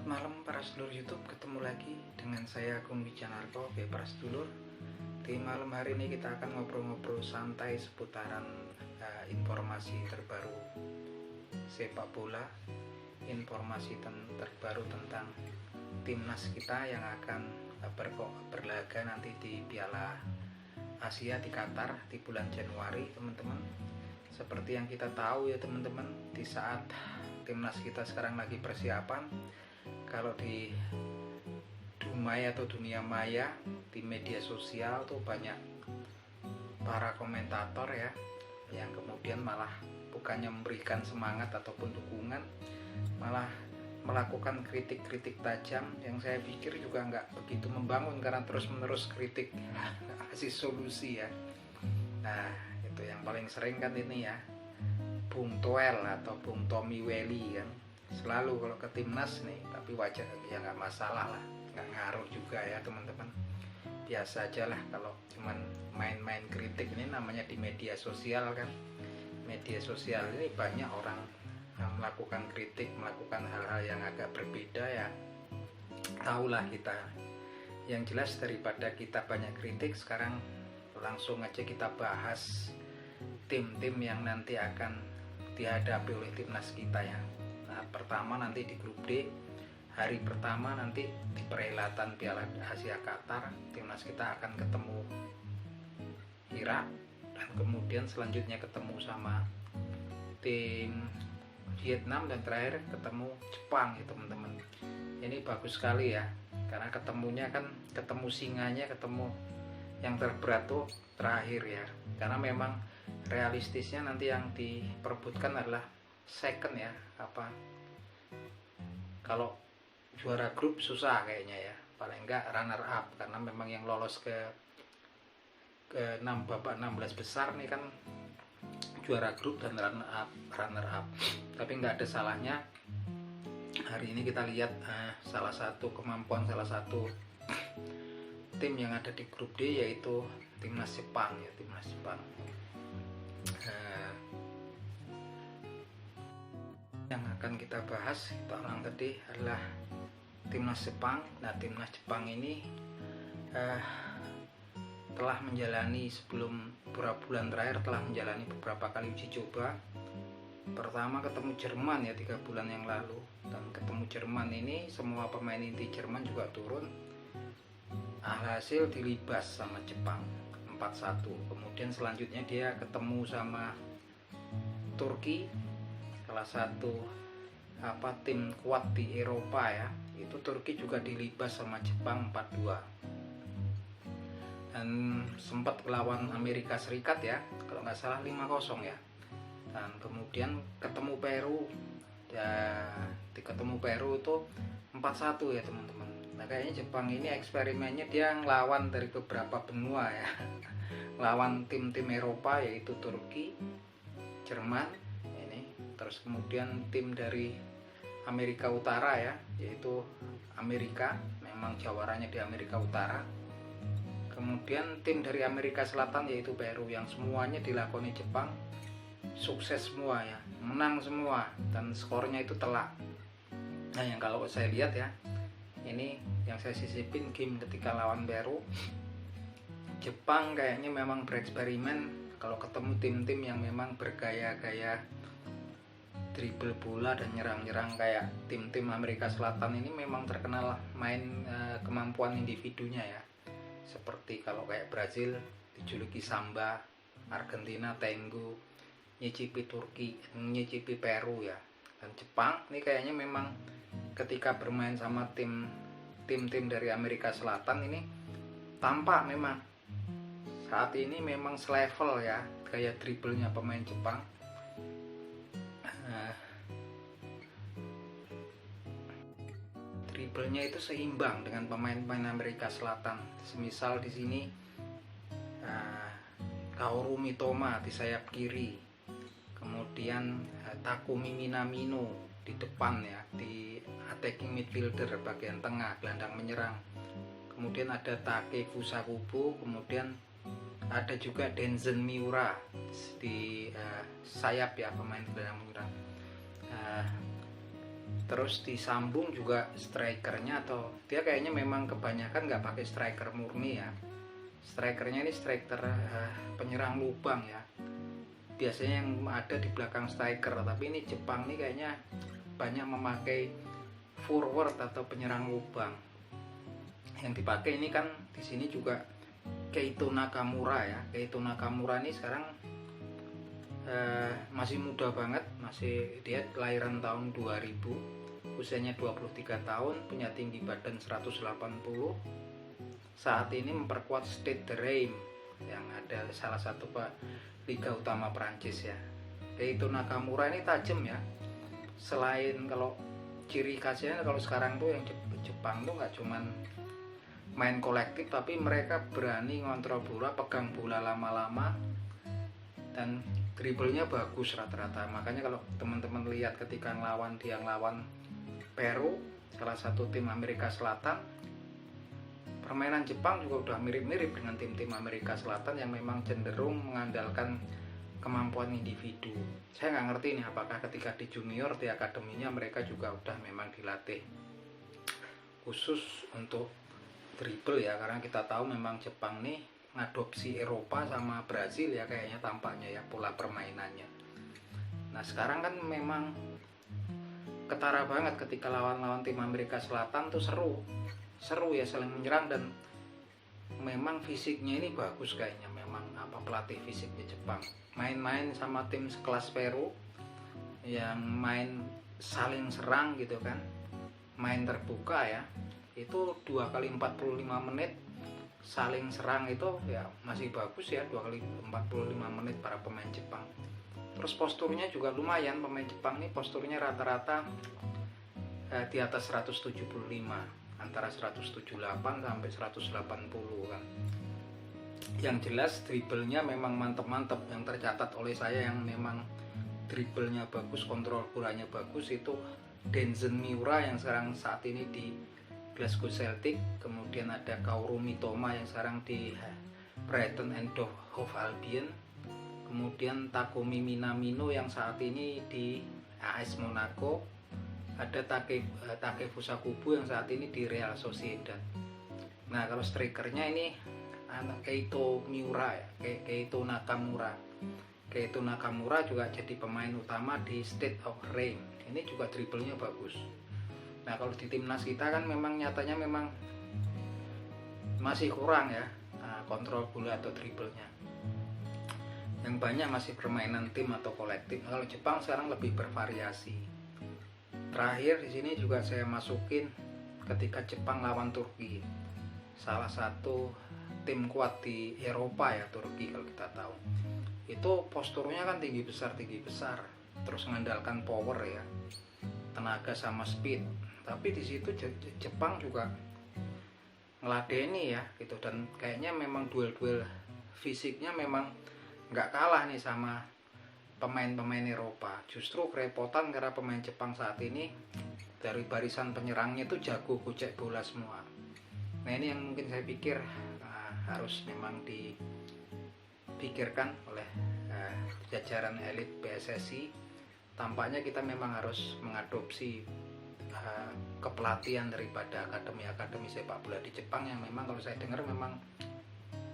Selamat malam para sedulur YouTube, ketemu lagi dengan saya Agung Wijanarko. Oke para sedulur, di malam hari ini kita akan ngobrol-ngobrol santai seputaran informasi terbaru sepak bola, informasi terbaru tentang timnas kita yang akan berlaga nanti di Piala Asia di Qatar di bulan Januari, teman-teman. Seperti yang kita tahu ya teman-teman, di saat timnas kita sekarang lagi persiapan, kalau di Dumai atau dunia maya, di media sosial tuh banyak para komentator ya, yang kemudian malah bukannya memberikan semangat ataupun dukungan, malah melakukan kritik-kritik tajam yang saya pikir juga nggak begitu membangun, karena terus-menerus kritik kasih solusi ya. Nah itu yang paling sering kan ini ya, Bung Toel atau Bung Tommy Welly kan, selalu kalau ke timnas nih, tapi wajar ya, nggak masalah lah, nggak ngaruh juga ya teman-teman, biasa aja lah kalau cuman main-main kritik. Ini namanya di media sosial kan, media sosial ini banyak orang yang melakukan kritik, melakukan hal-hal yang agak berbeda ya, tahulah kita. Yang jelas daripada kita banyak kritik, sekarang langsung aja kita bahas tim-tim yang nanti akan dihadapi oleh timnas kita ya. Nah pertama nanti di grup D, hari pertama nanti di perhelatan Piala Asia Qatar, timnas kita akan ketemu Irak, dan kemudian selanjutnya ketemu sama tim Vietnam, dan terakhir ketemu Jepang ya teman-teman. Ini bagus sekali ya, karena ketemunya kan ketemu singanya, ketemu yang terberat tuh terakhir ya, karena memang realistisnya nanti yang diperebutkan adalah second ya, kalau juara grup susah kayaknya ya, paling enggak runner up, karena memang yang lolos ke babak 16 besar nih kan juara grup dan runner up. Tapi nggak ada salahnya hari ini kita lihat salah satu kemampuan salah satu tim yang ada di grup D, yaitu timnas Jepang ya, timnas Jepang. Yang akan kita bahas, kita ulang tadi, adalah timnas Jepang. Nah timnas Jepang ini telah menjalani, sebelum beberapa bulan terakhir telah menjalani beberapa kali uji coba. Pertama ketemu Jerman ya 3 bulan yang lalu, dan ketemu Jerman ini semua pemain inti Jerman juga turun, alhasil dilibas sama Jepang 4-1. Kemudian selanjutnya dia ketemu sama Turki, salah satu tim kuat di Eropa ya, itu Turki juga dilibas sama Jepang 4-2. Dan sempat lawan Amerika Serikat ya, kalau nggak salah 5-0 ya. Dan kemudian ketemu Peru ya, ketemu Peru itu 4-1 ya teman-teman. Nah kayaknya Jepang ini eksperimennya dia ngelawan dari beberapa benua ya, lawan tim-tim Eropa yaitu Turki, Jerman ini, terus kemudian tim dari Amerika Utara ya, yaitu Amerika, memang jawaranya di Amerika Utara. Kemudian tim dari Amerika Selatan yaitu Peru, yang semuanya dilakoni Jepang, sukses semua ya, menang semua, dan skornya itu telak. Nah yang kalau saya lihat ya, ini yang saya sisipin game ketika lawan Peru, Jepang kayaknya memang bereksperimen kalau ketemu tim-tim yang memang bergaya-gaya dribble bola dan nyerang-nyerang kayak tim-tim Amerika Selatan ini. Memang terkenal main kemampuan individunya ya, seperti kalau kayak Brazil dijuluki Samba, Argentina Tango, nyicipi Turki, nyicipi Peru ya. Dan Jepang ini kayaknya memang ketika bermain sama tim-tim dari Amerika Selatan ini, tampak memang saat ini memang selevel ya gaya dribblenya pemain Jepang. Dribblenya itu seimbang dengan pemain-pemain Amerika Selatan. Semisal di sini Kaoru Mitoma di sayap kiri, kemudian Takumi Minamino di depan ya, di attacking midfielder bagian tengah, gelandang menyerang. Kemudian ada Take Fusakubo, kemudian ada juga Denzen Miura di sayap ya, pemain gelandang menyerang. Terus disambung juga strikernya, atau dia kayaknya memang kebanyakan nggak pakai striker murni ya. Strikernya ini striker penyerang lubang ya, biasanya yang ada di belakang striker. Tapi ini Jepang nih kayaknya banyak memakai forward atau penyerang lubang. Yang dipakai ini kan di sini juga Keito Nakamura ya. Keito Nakamura ini sekarang masih muda banget, dia kelahiran tahun 2000, usianya 23 tahun, punya tinggi badan 180. Saat ini memperkuat Stade de Reims yang ada salah satu liga utama Prancis ya. Keito Nakamura ini tajam ya. Selain kalau ciri khasnya, kalau sekarang tuh yang Jepang tuh nggak cuman main kolektif, tapi mereka berani ngontrol bola, pegang bola lama-lama, dan dribblenya bagus rata-rata. Makanya kalau teman-teman lihat ketika dia ngelawan Peru, salah satu tim Amerika Selatan, permainan Jepang juga udah mirip-mirip dengan tim-tim Amerika Selatan yang memang cenderung mengandalkan kemampuan individu. Saya nggak ngerti nih apakah ketika di junior, di akademinya mereka juga udah memang dilatih khusus untuk dribble ya, karena kita tahu memang Jepang nih ngadopsi Eropa sama Brazil ya kayaknya, tampaknya ya pola permainannya. Nah sekarang kan memang ketara banget ketika lawan-lawan tim Amerika Selatan tuh seru ya, saling menyerang, dan memang fisiknya ini bagus kayaknya. Memang pelatih fisiknya Jepang main-main sama tim sekelas Peru yang main saling serang gitu kan, main terbuka ya, itu 2 kali 45 menit saling serang itu ya masih bagus ya, 2 kali 45 menit para pemain Jepang. Terus posturnya juga lumayan, pemain Jepang ini posturnya rata-rata di atas 175, antara 178 sampai 180 kan. Yang jelas dribblenya memang mantep-mantep. Yang tercatat oleh saya yang memang dribblenya bagus, kontrol bolanya bagus, itu Denzen Miura yang sekarang saat ini di Glasgow Celtic, kemudian ada Kaoru Mitoma yang sekarang di Brighton and Hove Albion, kemudian Takumi Minamino yang saat ini di AS Monaco, ada Takefusa Kubo yang saat ini di Real Sociedad. Nah kalau strikernya ini Keito Miura ya, Keito Nakamura. Keito Nakamura juga jadi pemain utama di Stade of Reims. Ini juga dribblenya bagus. Nah kalau di timnas kita kan memang nyatanya memang masih kurang ya kontrol bola atau dribblenya. Yang banyak masih permainan tim atau kolektif. Kalau Jepang sekarang lebih bervariasi. Terakhir di sini juga saya masukin ketika Jepang lawan Turki. Salah satu tim kuat di Eropa ya, Turki kalau kita tahu. Itu posturnya kan tinggi besar, terus mengandalkan power ya, tenaga sama speed. Tapi di situ Jepang juga ngeladeni ya gitu, dan kayaknya memang duel-duel fisiknya memang nggak kalah nih sama pemain-pemain Eropa. Justru kerepotan karena pemain Jepang saat ini dari barisan penyerangnya itu jago gocek bola semua. Nah ini yang mungkin saya pikir harus memang dipikirkan oleh jajaran elit PSSI. Tampaknya kita memang harus mengadopsi kepelatihan daripada akademi sepak bola di Jepang, yang memang kalau saya dengar memang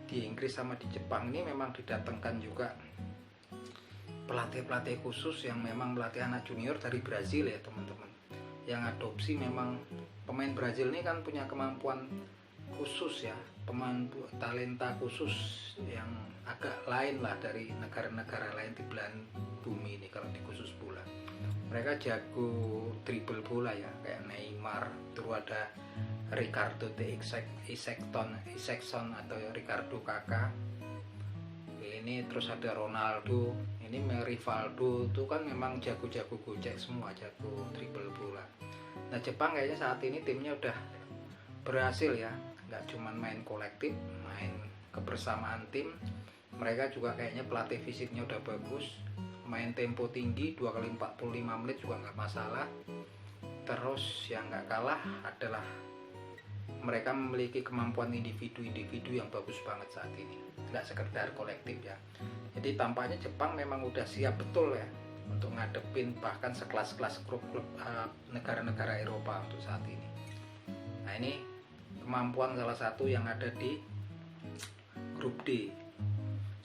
di Inggris sama di Jepang ini memang didatangkan juga pelatih-pelatih khusus yang memang melatih anak junior dari Brazil ya teman-teman, yang adopsi. Memang pemain Brazil ini kan punya kemampuan khusus ya, pemain talenta khusus yang agak lain lah dari negara-negara lain di belahan bumi ini. Kalau di khusus bola mereka jago dribble bola ya, kayak Neymar, terus ada Ricardo de Isaacson atau Ricardo Kakak ini, terus ada Ronaldo, ini Rivaldo, itu kan memang jago-jago gocek semua, jago dribble bola. Nah Jepang kayaknya saat ini timnya udah berhasil ya, nggak cuma main kolektif, main kebersamaan tim. Mereka juga kayaknya pelatih fisiknya udah bagus, main tempo tinggi 2 kali 45 menit juga nggak masalah. Terus yang nggak kalah adalah mereka memiliki kemampuan individu-individu yang bagus banget saat ini, nggak sekedar kolektif ya. Jadi tampaknya Jepang memang udah siap betul ya untuk ngadepin bahkan sekelas-kelas klub-klub negara-negara Eropa untuk saat ini. Nah, ini kemampuan salah satu yang ada di grup D.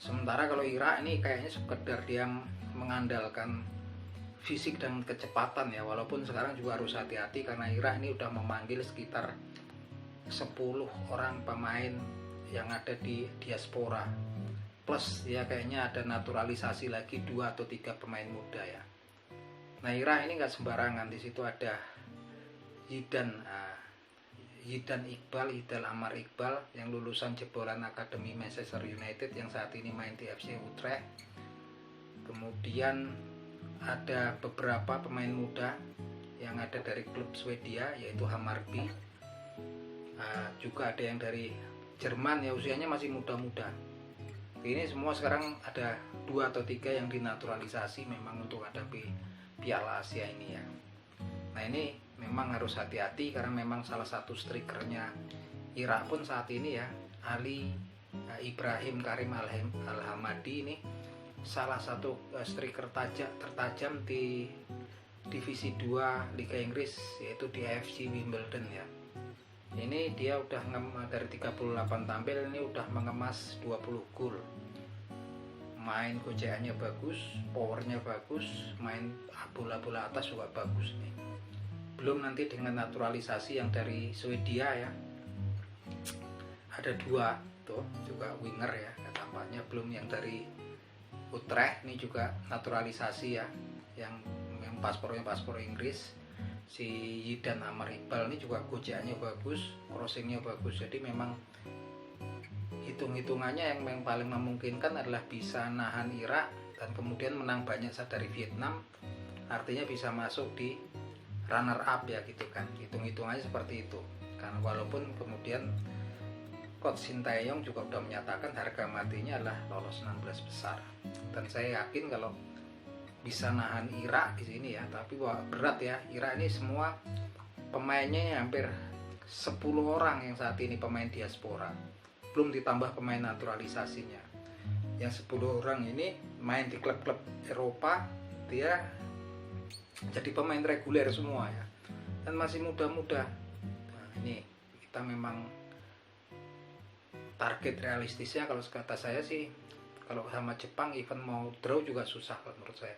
Sementara kalau Irak ini kayaknya sekedar dia mengandalkan fisik dan kecepatan ya, walaupun sekarang juga harus hati-hati karena Irak ini udah memanggil sekitar 10 orang pemain yang ada di diaspora, plus ya kayaknya ada naturalisasi lagi 2 atau 3 pemain muda ya. Nah, Irak ini nggak sembarangan, di situ ada Yidan Amar Iqbal yang lulusan jebolan Akademi Manchester United yang saat ini main di FC Utrecht. Kemudian ada beberapa pemain muda yang ada dari klub Swedia yaitu Hammarby. Juga ada yang dari Jerman ya, usianya masih muda-muda. Ini semua sekarang ada 2 atau 3 yang dinaturalisasi memang untuk hadapi Piala Asia ini ya. Nah, ini memang harus hati-hati karena memang salah satu strikernya Irak pun saat ini ya, Ali Ibrahim Karim Al-Hamadi ini salah satu striker tertajam di divisi 2 Liga Inggris, yaitu di AFC Wimbledon ya. Ini dia udah dari 38 tampil ini udah mengemas 20 gol. Main gocekannya bagus, powernya bagus, main bola-bola atas juga bagus nih. Belum nanti dengan naturalisasi yang dari Swedia ya, ada 2 tuh juga winger ya tampaknya. Belum yang dari Utrecht ini juga naturalisasi ya, yang paspornya paspor Inggris. Si Yidan Amar Iqbal ini juga gocekannya bagus, crossingnya bagus. Jadi memang hitung-hitungannya yang paling memungkinkan adalah bisa nahan Irak dan kemudian menang banyak dari Vietnam, artinya bisa masuk di runner up ya gitu kan. Hitung-hitungannya seperti itu. Karena walaupun kemudian Coach Shin Tae-yong juga sudah menyatakan harga matinya adalah lolos 16 besar. Dan saya yakin kalau bisa nahan Irak di sini ya, tapi wah berat ya. Irak ini semua pemainnya hampir 10 orang yang saat ini pemain diaspora. Belum ditambah pemain naturalisasinya. Yang 10 orang ini main di klub-klub Eropa, dia jadi pemain reguler semua ya. Dan masih muda-muda. Nah, ini kita memang target realistisnya kalau kata saya sih, kalau sama Jepang even mau draw juga susah kalau menurut saya.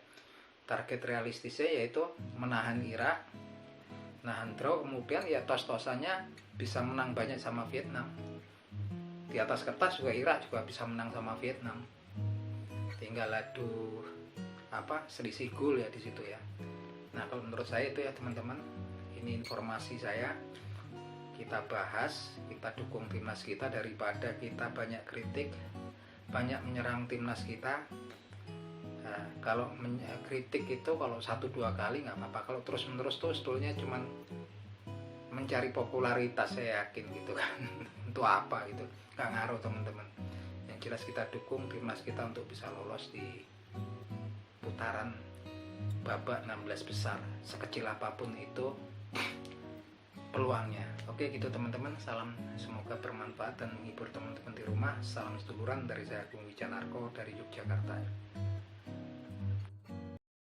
Target realistisnya yaitu menahan Irak, nahan draw, kemudian ya tos-tosannya bisa menang banyak sama Vietnam. Di atas kertas juga Irak juga bisa menang sama Vietnam. Tinggal adu selisih gol ya di situ ya. Nah, kalau menurut saya itu ya teman-teman, ini informasi saya. Kita bahas, kita dukung timnas kita daripada kita banyak kritik, banyak menyerang timnas kita. Nah, kalau kritik itu kalau 1-2 kali nggak apa-apa. Kalau terus-menerus tuh sebetulnya cuman mencari popularitas, saya yakin gitu kan. Untuk apa gitu, nggak ngaruh teman-teman. Yang jelas kita dukung timnas kita untuk bisa lolos di putaran babak 16 besar, sekecil apapun itu peluangnya. Oke gitu teman-teman, salam, semoga bermanfaat dan menghibur teman-teman di rumah. Salam seduluran dari saya Agung Wijanarko dari Yogyakarta.